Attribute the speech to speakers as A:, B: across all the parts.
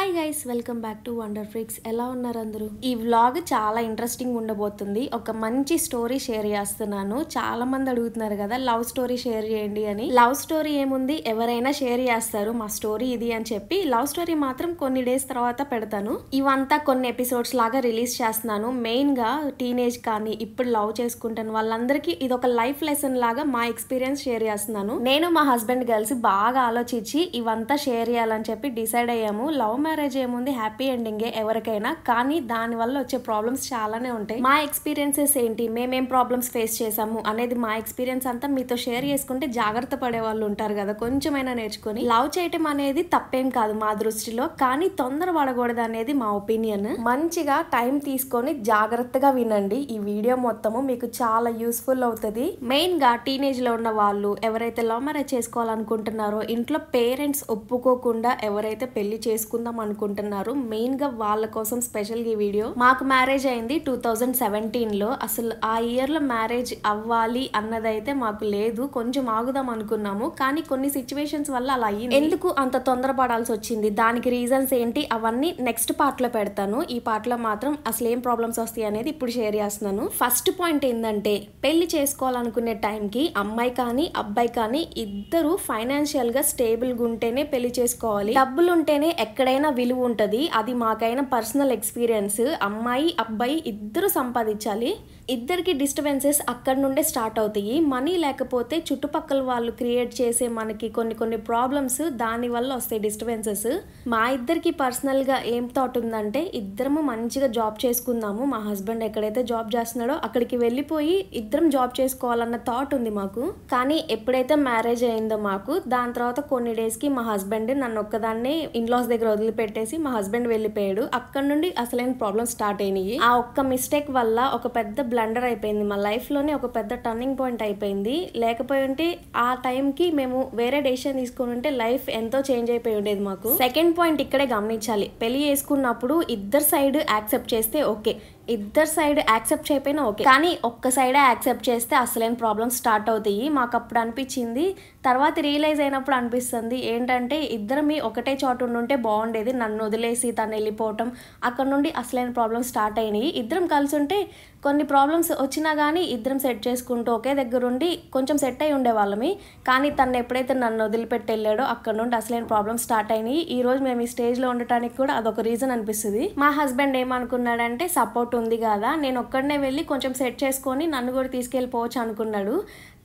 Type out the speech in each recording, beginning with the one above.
A: Hi guys, welcome back to wonder freaks. ఎలా ఉన్నారు అందరూ? ఈ వ్లాగ్ చాలా ఇంట్రెస్టింగ్ ఉండబోతుంది. ఒక మంచి స్టోరీ షేర్ చేస్తున్నాను. చాలా మంది అడుగుతున్నారు కదా లవ్ స్టోరీ షేర్ చేయండి అని. లవ్ స్టోరీ ఏముంది, ఎవరైనా షేర్ చేస్తారు మా స్టోరీ ఇది అని చెప్పి. లవ్ స్టోరీ మాత్రం కొన్ని డేస్ తర్వాత పెడతాను. ఇవంతా కొన్ని ఎపిసోడ్స్ లాగా రిలీజ్ చేస్తున్నాను. మెయిన్ గా టీనేజ్ కానీ ఇప్పుడు లవ్ చేసుకుంటాను వాళ్ళందరికీ ఇది ఒక లైఫ్ లెసన్ లాగా మా ఎక్స్పీరియన్స్ షేర్ చేస్తున్నాను. నేను మా హస్బెండ్ కలిసి బాగా ఆలోచించి ఇవంతా షేర్ చేయాలని చెప్పి డిసైడ్ అయ్యాము. లవ్ మ్యారేజ్ ఏముంది, హ్యాపీ ఎండింగే ఎవరికైనా, కానీ దాని వల్ల వచ్చే ప్రాబ్లమ్స్ చాలానే ఉంటాయి. మా ఎక్స్పీరియన్సెస్ ఏంటి, మేమేం ప్రాబ్లమ్స్ ఫేస్ చేసాము అనేది మా ఎక్స్పీరియన్స్ అంతా మీతో షేర్ చేసుకుంటే జాగ్రత్త పడే వాళ్ళు ఉంటారు కదా, కొంచెమైనా నేర్చుకొని. లవ్ చేయటం అనేది తప్పేం కాదు మా దృష్టిలో, కానీ తొందర పడకూడదు అనేది మా ఒపీనియన్. మంచిగా టైం తీసుకొని జాగ్రత్తగా వినండి. ఈ వీడియో మొత్తము మీకు చాలా యూస్ఫుల్ అవుతుంది. మెయిన్ గా టీనేజ్ లో ఉన్న వాళ్ళు, ఎవరైతే లవ్ మ్యారేజ్ చేసుకోవాలనుకుంటున్నారో, ఇంట్లో పేరెంట్స్ ఒప్పుకోకుండా ఎవరైతే పెళ్లి చేసుకుందాం అనుకుంటున్నారు, మెయిన్ గా వాళ్ళ కోసం స్పెషల్ ఈ వీడియో. మాకు మ్యారేజ్ అయింది 2017 లో. అసలు ఆ ఇయర్ లో మ్యారేజ్ అవ్వాలి అన్నదైతే మాకు లేదు. కొంచెం ఆగుదాం అనుకున్నాము, కానీ కొన్ని సిచ్యువేషన్స్ వల్ల అలా అయ్యింది. ఎందుకు అంత తొందరపడాల్సి వచ్చింది, దానికి రీజన్స్ ఏంటి, అవన్నీ నెక్స్ట్ పార్ట్ లో పెడతాను. ఈ పార్ట్ లో మాత్రం అసలు ఏం ప్రాబ్లమ్స్ వస్తాయి అనేది ఇప్పుడు షేర్ చేస్తున్నాను. ఫస్ట్ పాయింట్ ఏంటంటే, పెళ్లి చేసుకోవాలనుకునే టైంకి అమ్మాయి కానీ అబ్బాయి కానీ ఇద్దరు ఫైనాన్షియల్ గా స్టేబుల్ గా ఉంటేనే పెళ్లి చేసుకోవాలి. డబ్బులు ఉంటేనే ఎక్కడైనా విలువ ఉంటది. అది మాకైనా పర్సనల్ ఎక్స్పీరియన్స్. అమ్మాయి అబ్బాయి ఇద్దరు సంపాదించాలి. ఇద్దరికి డిస్టర్బెన్సెస్ అక్కడ నుండే స్టార్ట్ అవుతాయి. మనీ లేకపోతే చుట్టుపక్కల వాళ్ళు క్రియేట్ చేసే మనకి కొన్ని ప్రాబ్లమ్స్ దాని వల్ల వస్తాయి, డిస్టర్బెన్సెస్. మా ఇద్దరికి పర్సనల్ గా ఏం థాట్ ఉందంటే, ఇద్దరము మంచిగా జాబ్ చేసుకుందాము. మా హస్బెండ్ ఎక్కడైతే జాబ్ చేస్తున్నాడో అక్కడికి వెళ్ళిపోయి ఇద్దరం జాబ్ చేసుకోవాలన్న థాట్ ఉంది మాకు. కానీ ఎప్పుడైతే మ్యారేజ్ అయిందో మాకు, దాని తర్వాత కొన్ని డేస్ కి మా హస్బెండ్ నన్ను ఒక్కదాన్ని ఇన్లాస్ దగ్గర వదిలిపెట్టేసి మా హస్బెండ్ వెళ్ళిపోయాడు. అక్కడ నుండి అసలైన ప్రాబ్లమ్స్ స్టార్ట్ అయినాయి. ఆ ఒక్క మిస్టేక్ వల్ల ఒక పెద్ద బ్లండర్ అయిపోయింది మా లైఫ్ లోనే, ఒక పెద్ద టర్నింగ్ పాయింట్ అయిపోయింది. లేకపోయి ఉంటే ఆ టైంకి మేము వేరే డెసిషన్ తీసుకుని ఉంటే లైఫ్ ఎంతో చేంజ్ అయిపోయి ఉండేది మాకు. సెకండ్ పాయింట్ ఇక్కడే గమనించాలి. పెళ్లి చేసుకున్నప్పుడు ఇద్దరు సైడ్ యాక్సెప్ట్ చేస్తే ఓకే, ఇద్దరు సైడ్ యాక్సెప్ట్ చేయకపోయినా ఓకే, కానీ ఒక్క సైడే యాక్సెప్ట్ చేస్తే అసలేం ప్రాబ్లమ్స్ స్టార్ట్ అవుతాయి. మాకు అప్పుడు అనిపించింది. తర్వాత రియలైజ్ అయినప్పుడు అనిపిస్తుంది ఏంటంటే, ఇద్దరం ఒకటే చోట ఉండుంటే బాగుండేది. నన్ను వదిలేసి తను వెళ్ళిపోవటం, అక్కడ నుండి అసలైన ప్రాబ్లమ్స్ స్టార్ట్ అయినాయి. ఇద్దరం కలిసి ఉంటే కొన్ని ప్రాబ్లమ్స్ వచ్చినా కానీ ఇద్దరం సెట్ చేసుకుంటూ ఒకే దగ్గర ఉండి కొంచెం సెట్ అయి ఉండేవాళ్ళమి. కానీ తను ఎప్పుడైతే నన్ను వదిలిపెట్టి వెళ్ళాడో అక్కడ నుండి అసలైన ప్రాబ్లమ్స్ స్టార్ట్ అయినాయి. ఈ రోజు మేము ఈ స్టేజ్ లో ఉండటానికి కూడా అదొక రీజన్ అనిపిస్తుంది. మా హస్బెండ్ ఏమనుకున్నాడంటే, సపోర్ట్ ఉంది కదా, నేను ఒక్కడనే వెళ్ళి కొంచెం సెట్ చేసుకొని నన్ను కూడా తీసుకెళ్ళిపోవచ్చు అనుకున్నాడు.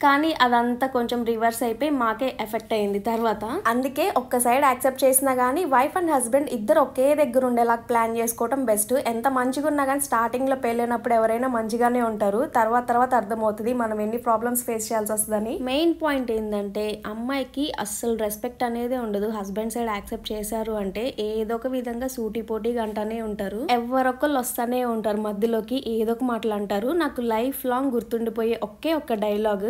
A: కానీ అదంతా కొంచెం రివర్స్ అయిపోయి మాకే ఎఫెక్ట్ అయింది తర్వాత. అందుకే ఒక్క సైడ్ యాక్సెప్ట్ చేసినా కానీ వైఫ్ అండ్ హస్బెండ్ ఇద్దరు ఒకే దగ్గర ఉండేలా ప్లాన్ చేసుకోవడం బెస్ట్. ఎంత మంచిగా ఉన్నా కానీ స్టార్టింగ్ లో పెళ్ళినప్పుడు ఎవరైనా మంచిగానే ఉంటారు. తర్వాత అర్థమవుతుంది మనం ఎన్ని ప్రాబ్లమ్స్ ఫేస్ చేయాల్సి వస్తుందని. మెయిన్ పాయింట్ ఏంటంటే, అమ్మాయికి అస్సలు రెస్పెక్ట్ అనేది ఉండదు. హస్బెండ్ సైడ్ యాక్సెప్ట్ చేశారు అంటే ఏదో ఒక విధంగా సూటిపోటీగా అంటానే ఉంటారు. ఎవరొకళ్ళు వస్తానే ఉంటారు మధ్యలోకి, ఏదో ఒక మాటలు అంటారు. నాకు లైఫ్ లాంగ్ గుర్తుండిపోయే ఒకే ఒక్క డైలాగ్,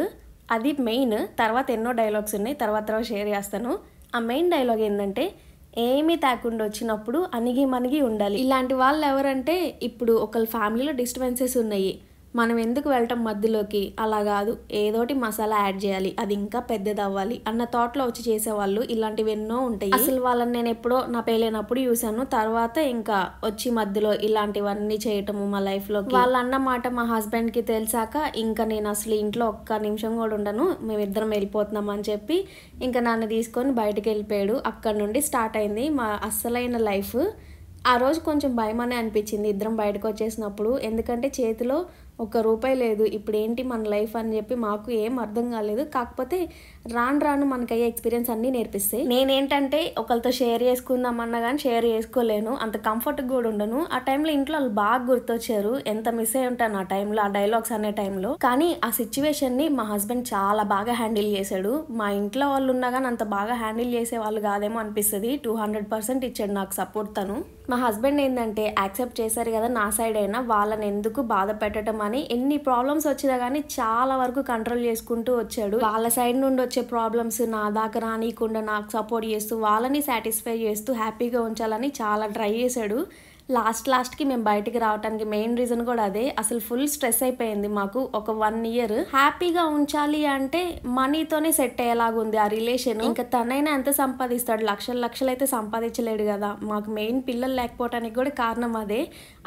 A: అది మెయిన్. తర్వాత ఎన్నో డైలాగ్స్ ఉన్నాయి, తర్వాత షేర్ చేస్తాను. ఆ మెయిన్ డైలాగ్ ఏంటంటే, ఏమీ తాకుండా వచ్చినప్పుడు అణిగి మణిగి ఉండాలి. ఇలాంటి వాళ్ళు ఎవరంటే, ఇప్పుడు ఒకళ్ళ ఫ్యామిలీలో డిస్టర్బెన్సెస్ ఉన్నాయి, మనం ఎందుకు వెళ్ళటం మధ్యలోకి, అలా కాదు ఏదోటి మసాలా యాడ్ చేయాలి, అది ఇంకా పెద్దది అవ్వాలి అన్న థాట్లో వచ్చి చేసేవాళ్ళు ఇలాంటివి ఎన్నో ఉంటాయి. అసలు వాళ్ళని నేను ఎప్పుడో నా పెళ్ళైనప్పుడు చూసాను. తర్వాత ఇంకా వచ్చి మధ్యలో ఇలాంటివన్నీ చేయటము మా లైఫ్ లో. వాళ్ళ అన్నమాట మా హస్బెండ్ కి తెలిసాక ఇంకా నేను అసలు ఇంట్లో ఒక్క నిమిషం కూడా ఉండను, మేమిద్దరం వెళ్ళిపోతున్నాం అని చెప్పి ఇంకా నన్ను తీసుకొని బయటకు వెళ్ళిపోయాడు. అక్కడ నుండి స్టార్ట్ అయింది మా అస్సలైన లైఫ్. ఆ రోజు కొంచెం భయమనే అనిపించింది ఇద్దరం బయటకు వచ్చేసినప్పుడు, ఎందుకంటే చేతిలో ₹1 లేదు. ఇప్పుడు ఏంటి మన లైఫ్ అని చెప్పి మాకు ఏం అర్థం కాలేదు. కాకపోతే రాను మనకయ్యే ఎక్స్పీరియన్స్ అన్నీ నేర్పిస్తాయి. నేనేంటంటే ఒకరితో షేర్ చేసుకుందామన్నా కానీ షేర్ చేసుకోలేను, అంత కంఫర్ట్ కూడా ఉండను. ఆ టైంలో ఇంట్లో వాళ్ళు బాగా గుర్తొచ్చారు, ఎంత మిస్ అయి ఉంటాను ఆ టైంలో, ఆ డైలాగ్స్ అనే టైంలో. కానీ ఆ సిచ్యువేషన్ ని మా హస్బెండ్ చాలా బాగా హ్యాండిల్ చేశాడు. మా ఇంట్లో వాళ్ళు ఉన్నా కానీ అంత బాగా హ్యాండిల్ చేసే వాళ్ళు కాదేమో అనిపిస్తుంది. 200% ఇచ్చాడు నాకు సపోర్ట్ తను. మా హస్బెండ్ ఏంటంటే, యాక్సెప్ట్ చేశారు కదా నా సైడ్ అయినా, వాళ్ళని ఎందుకు బాధ పెట్టడం అని ఎన్ని ప్రాబ్లమ్స్ వచ్చినా కానీ చాలా వరకు కంట్రోల్ చేసుకుంటూ వచ్చాడు. వాళ్ళ సైడ్ నుండి వచ్చే ప్రాబ్లమ్స్ నా దాకా రానియకుండా నాకు సపోర్ట్ చేస్తూ వాళ్ళని సాటిస్ఫై చేస్తూ హ్యాపీగా ఉంచాలని చాలా ట్రై చేశాడు. లాస్ట్కి మేము బయటికి రావడానికి మెయిన్ రీజన్ కూడా అదే. అసలు ఫుల్ స్ట్రెస్ అయిపోయింది మాకు ఒక 1 ఇయర్. హ్యాపీగా ఉంచాలి అంటే మనీతోనే సెట్ అయ్యేలాగా ఉంది ఆ రిలేషన్. ఇంకా తనైనా ఎంత సంపాదిస్తాడు, లక్షలు అయితే సంపాదించలేడు కదా. మాకు మెయిన్ పిల్లలు లేకపోవడానికి కూడా కారణం అదే.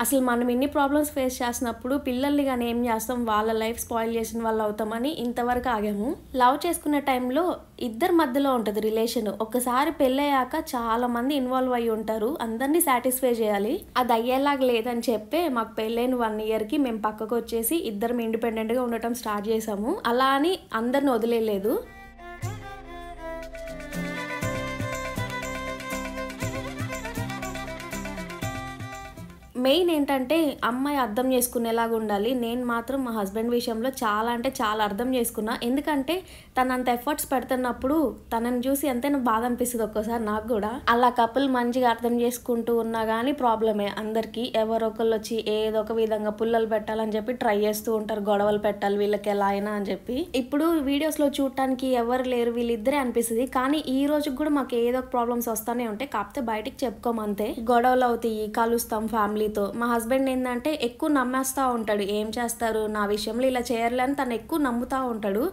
A: అసలు మనం ఇన్ని ప్రాబ్లమ్స్ ఫేస్ చేసినప్పుడు పిల్లల్ని కానీ ఏం చేస్తాం, వాళ్ళ లైఫ్ స్పాయిల్ చేసిన వాళ్ళు అవుతామని ఇంతవరకు ఆగాము. లవ్ చేసుకునే టైంలో ఇద్దరి మధ్యలో ఉంటుంది రిలేషన్. ఒక్కసారి పెళ్ళయ్యాక చాలా మంది ఇన్వాల్వ్ అయ్యి ఉంటారు, అందరినీ సాటిస్ఫై చేయాలి. అది అయ్యేలాగా లేదని చెప్పే మాకు పెళ్ళైన 1 ఇయర్కి మేము పక్కకు వచ్చేసి ఇద్దరం ఇండిపెండెంట్గా ఉండటం స్టార్ట్ చేసాము. అలా అని అందరిని వదిలేయలేదు. మెయిన్ ఏంటంటే అమ్మాయి అర్థం చేసుకునేలాగా ఉండాలి. నేను మాత్రం మా హస్బెండ్ విషయంలో చాలా అంటే చాలా అర్థం చేసుకున్నా. ఎందుకంటే తను అంత ఎఫర్ట్స్ పెడుతున్నప్పుడు తనని చూసి ఎంతైనా బాధ అనిపిస్తుంది ఒక్కోసారి నాకు కూడా. అలా కపుల్ మంచిగా అర్థం చేసుకుంటూ ఉన్నా కానీ ప్రాబ్లమే అందరికీ. ఎవరొకళ్ళు వచ్చి ఏదో ఒక విధంగా పుల్లలు పెట్టాలని చెప్పి ట్రై చేస్తూ ఉంటారు, గొడవలు పెట్టాలి వీళ్ళకి ఎలా అయినా అని చెప్పి. ఇప్పుడు వీడియోస్లో చూడటానికి ఎవరు లేరు, వీళ్ళిద్దరే అనిపిస్తుంది. కానీ ఈ రోజుకి కూడా మాకు ఏదో ఒక ప్రాబ్లమ్స్ వస్తానే ఉంటాయి, కాకపోతే బయటికి చెప్పుకోమంతే. గొడవలు అవుతాయి, కలుస్తాం ఫ్యామిలీ. మా హస్బెండ్ ఏంటంటే ఎక్కువ నమ్మేస్తూ ఉంటాడు, ఏం చేస్తారు నా విషయంలో ఇలా చేయర్లే అని తను ఎక్కువ నమ్ముతూ ఉంటాడు.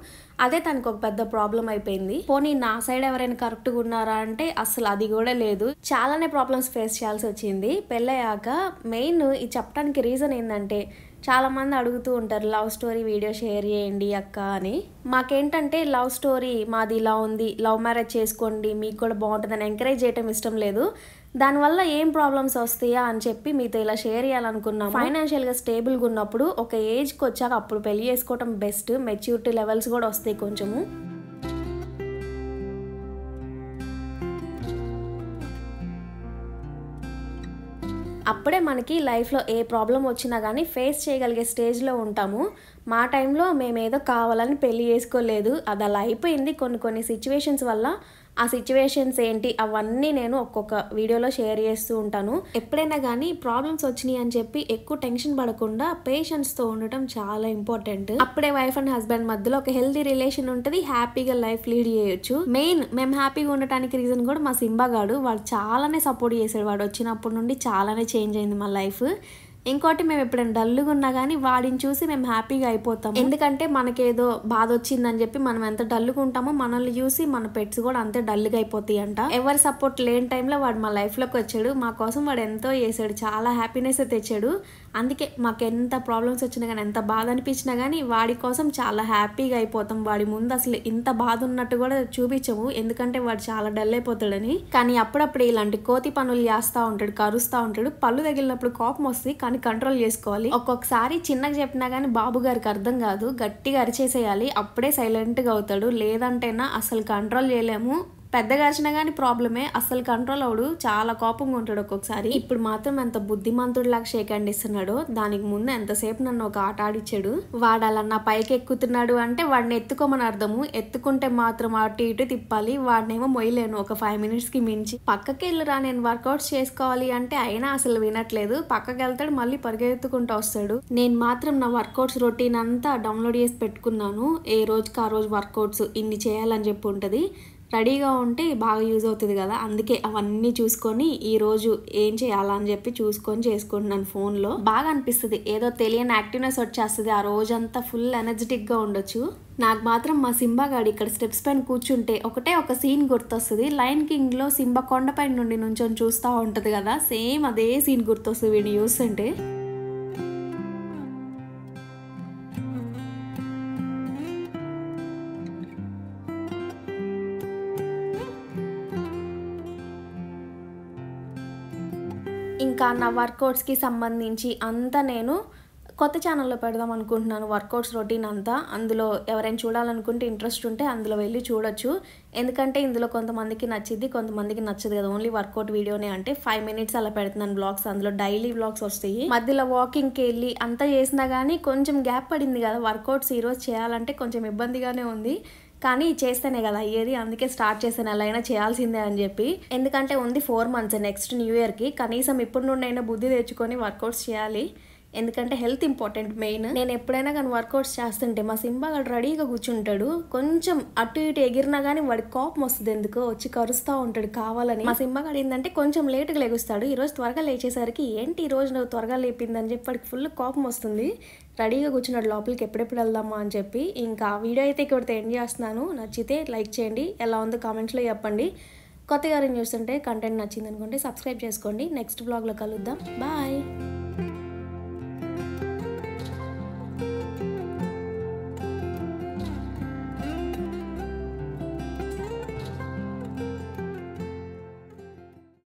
A: అదే తనకు ఒక పెద్ద ప్రాబ్లం అయిపోయింది. పోనీ నా సైడ్ ఎవరైనా కరెక్ట్గా ఉన్నారా అంటే అసలు అది కూడా లేదు. చాలానే ప్రాబ్లమ్స్ ఫేస్ చేయాల్సి వచ్చింది పెళ్ళయ్యాక. మెయిన్ ఇది చెప్పడానికి రీజన్ ఏంటంటే చాలా మంది అడుగుతూ ఉంటారు లవ్ స్టోరీ వీడియో షేర్ చేయండి అక్క అని. మాకేంటంటే లవ్ స్టోరీ మాది ఇలా ఉంది, లవ్ మ్యారేజ్ చేసుకోండి మీకు కూడా బాగుంటుందని ఎంకరేజ్ చేయడం ఇష్టం లేదు. దానివల్ల ఏం ప్రాబ్లమ్స్ వస్తాయా అని చెప్పి మీతో ఇలా షేర్ చేయాలనుకున్నాం. ఫైనాన్షియల్గా స్టేబుల్గా ఉన్నప్పుడు ఒక ఏజ్కి వచ్చాక అప్పుడు పెళ్లి చేసుకోవడం బెస్ట్. మెచ్యూరిటీ లెవెల్స్ కూడా వస్తాయి కొంచెము. అప్పుడే మనకి లైఫ్లో ఏ ప్రాబ్లం వచ్చినా కానీ ఫేస్ చేయగలిగే స్టేజ్లో ఉంటాము. మా టైంలో మేమేదో కావాలని పెళ్లి చేసుకోలేదు, అది అలా అయిపోయింది కొన్ని సిచ్యువేషన్స్ వల్ల. ఆ సిచ్యువేషన్స్ ఏంటి అవన్నీ నేను ఒక్కొక్క వీడియోలో షేర్ చేస్తూ ఉంటాను. ఎప్పుడైనా కానీ ప్రాబ్లమ్స్ వచ్చినాయి అని చెప్పి ఎక్కువ టెన్షన్ పడకుండా పేషెన్స్తో ఉండటం చాలా ఇంపార్టెంట్. అప్పుడే వైఫ్ అండ్ హస్బెండ్ మధ్యలో ఒక హెల్దీ రిలేషన్ ఉంటుంది, హ్యాపీగా లైఫ్ లీడ్ చేయొచ్చు. మెయిన్ మేము హ్యాపీగా ఉండటానికి రీజన్ కూడా మా సింబాగాడు. వాడు చాలానే సపోర్ట్ చేశాడు. వాడు వచ్చినప్పటి నుండి చాలానే చేంజ్ అయింది మా లైఫ్. ఇంకోటి మేము ఎప్పుడైనా డల్గా ఉన్నా కానీ వాడిని చూసి మేము హ్యాపీగా అయిపోతాం. ఎందుకంటే మనకేదో బాధ వచ్చిందని చెప్పి మనం ఎంత డల్గా ఉంటామో మనల్ని చూసి మన పెట్స్ కూడా అంతే డల్గా అయిపోతాయి అంట. ఎవరి సపోర్ట్ లేని టైంలో వాడు మా లైఫ్లోకి వచ్చాడు. మా కోసం వాడు ఎంతో చేశాడు, చాలా హ్యాపీనెస్ తెచ్చాడు. అందుకే మాకు ఎంత ప్రాబ్లమ్స్ వచ్చినా కానీ ఎంత బాధ అనిపించినా కానీ వాడి కోసం చాలా హ్యాపీగా అయిపోతాం. వాడి ముందు అసలు ఇంత బాధ ఉన్నట్టు కూడా చూపించము, ఎందుకంటే వాడు చాలా డల్ అయిపోతాడని. కానీ అప్పుడప్పుడు ఇలాంటి కోతి పనులు చేస్తూ ఉంటాడు, కరుస్తూ ఉంటాడు. పళ్ళు తగిలినప్పుడు కోపం వస్తుంది, కానీ కంట్రోల్ చేసుకోవాలి. ఒక్కొక్కసారి చిన్నగా చెప్పినా కానీ బాబు గారికి అర్థం కాదు, గట్టిగా అరిచేసేయాలి, అప్పుడే సైలెంట్గా అవుతాడు. లేదంటేనా అసలు కంట్రోల్ చేయలేము. పెద్దగా అరిచినా కానీ ప్రాబ్లమే, అసలు కంట్రోల్ అవడు, చాలా కోపంగా ఉంటాడు ఒక్కొక్కసారి. ఇప్పుడు మాత్రం ఎంత బుద్ధిమంతుడిలాగా షేక్ హ్యాండ్ ఇస్తున్నాడు. దానికి ముందు ఎంతసేపు నన్ను ఒక ఆట ఆడిచ్చాడు. వాడు అలా నా పైకి ఎక్కుతున్నాడు అంటే వాడిని ఎత్తుకోమని అర్థము. ఎత్తుకుంటే మాత్రం అటు ఇటు తిప్పాలి, వాడినేమో మొయ్యలేను ఒక 5 minutesకి మించి. పక్కకి వెళ్ళరా నేను వర్కౌట్స్ చేసుకోవాలి అంటే అయినా అసలు వినట్లేదు. పక్కకి వెళ్తాడు, మళ్ళీ పరిగెత్తుకుంటూ వస్తాడు. నేను మాత్రం నా వర్కౌట్స్ రొటీన్ అంతా డౌన్లోడ్ చేసి పెట్టుకున్నాను. ఏ రోజుకి ఆ రోజు వర్కౌట్స్ ఇన్ని చేయాలని చెప్పి ఉంటుంది. రెడీగా ఉంటే బాగా యూజ్ అవుతుంది కదా, అందుకే అవన్నీ చూసుకొని ఈరోజు ఏం చేయాలని చెప్పి చూసుకొని చేసుకుంటున్నాను ఫోన్లో. బాగా అనిపిస్తుంది, ఏదో తెలియని యాక్టివ్నెస్ వచ్చేస్తుంది. ఆ రోజంతా ఫుల్ ఎనర్జెటిక్గా ఉండొచ్చు. నాకు మాత్రం మా సింబాగాడు ఇక్కడ స్టెప్స్ పైన కూర్చుంటే ఒకటే ఒక సీన్ గుర్తొస్తుంది. లయన్ కింగ్లో సింబా కొండపైన నుండి నుంచొని చూస్తూ ఉంటుంది కదా, సేమ్ అదే సీన్ గుర్తొస్తుంది వీడిని చూస్తుంటే. ఇంకా నా వర్కౌట్స్కి సంబంధించి అంతా నేను కొత్త ఛానల్లో పెడదాం అనుకుంటున్నాను. వర్కౌట్స్ రొటీన్ అంతా అందులో ఎవరైనా చూడాలనుకుంటే ఇంట్రెస్ట్ ఉంటే అందులో వెళ్ళి చూడొచ్చు. ఎందుకంటే ఇందులో కొంతమందికి నచ్చిద్ది, కొంతమందికి నచ్చదు కదా. ఓన్లీ వర్కౌట్ వీడియోనే అంటే 5 minutes అలా పెడుతున్నాను బ్లాగ్స్. అందులో డైలీ బ్లాగ్స్ వస్తాయి. మధ్యలో వాకింగ్కి వెళ్ళి అంతా చేసినా కానీ కొంచెం గ్యాప్ పడింది కదా. వర్కౌట్స్ ఈరోజు చేయాలంటే కొంచెం ఇబ్బందిగానే ఉంది, కానీ చేస్తేనే కదా అయ్యేది. అందుకే స్టార్ట్ చేశాను, ఎలా అయినా చేయాల్సిందే అని చెప్పి. ఎందుకంటే ఉంది 4 months నెక్స్ట్ న్యూ ఇయర్కి. కనీసం ఇప్పుడు నుండి అయినా బుద్ధి తెచ్చుకొని వర్కౌట్స్ చేయాలి. ఎందుకంటే హెల్త్ ఇంపార్టెంట్ మెయిన్. నేను ఎప్పుడైనా కానీ వర్కౌట్స్ చేస్తుంటే మా సింబాగాడు రెడీగా కూర్చుంటాడు. కొంచెం అటు ఇటు ఎగిరినా కానీ వాడికి కోపం వస్తుంది, ఎందుకో వచ్చి కరుస్తూ ఉంటాడు కావాలని. మా సింబాగాడు ఏంటంటే కొంచెం లేటుగా లేగుస్తాడు. ఈరోజు త్వరగా లేచేసరికి ఏంటి ఈ రోజు నువ్వు త్వరగా లేపిందని చెప్పి వాడికి ఫుల్ కోపం వస్తుంది. రెడీగా కూర్చున్నాడు లోపలికి ఎప్పుడెప్పుడు వెళ్దామా అని చెప్పి. ఇంకా వీడియో అయితే ఇక్కడితో ఎండ్ చేస్తున్నాను. నచ్చితే లైక్ చేయండి, ఎలా ఉందో కామెంట్స్లో చెప్పండి. కొత్తగా చూస్తుంటే కంటెంట్ నచ్చింది అనుకుంటే సబ్స్క్రైబ్ చేసుకోండి. నెక్స్ట్ బ్లాగ్లో కలుద్దాం. బాయ్.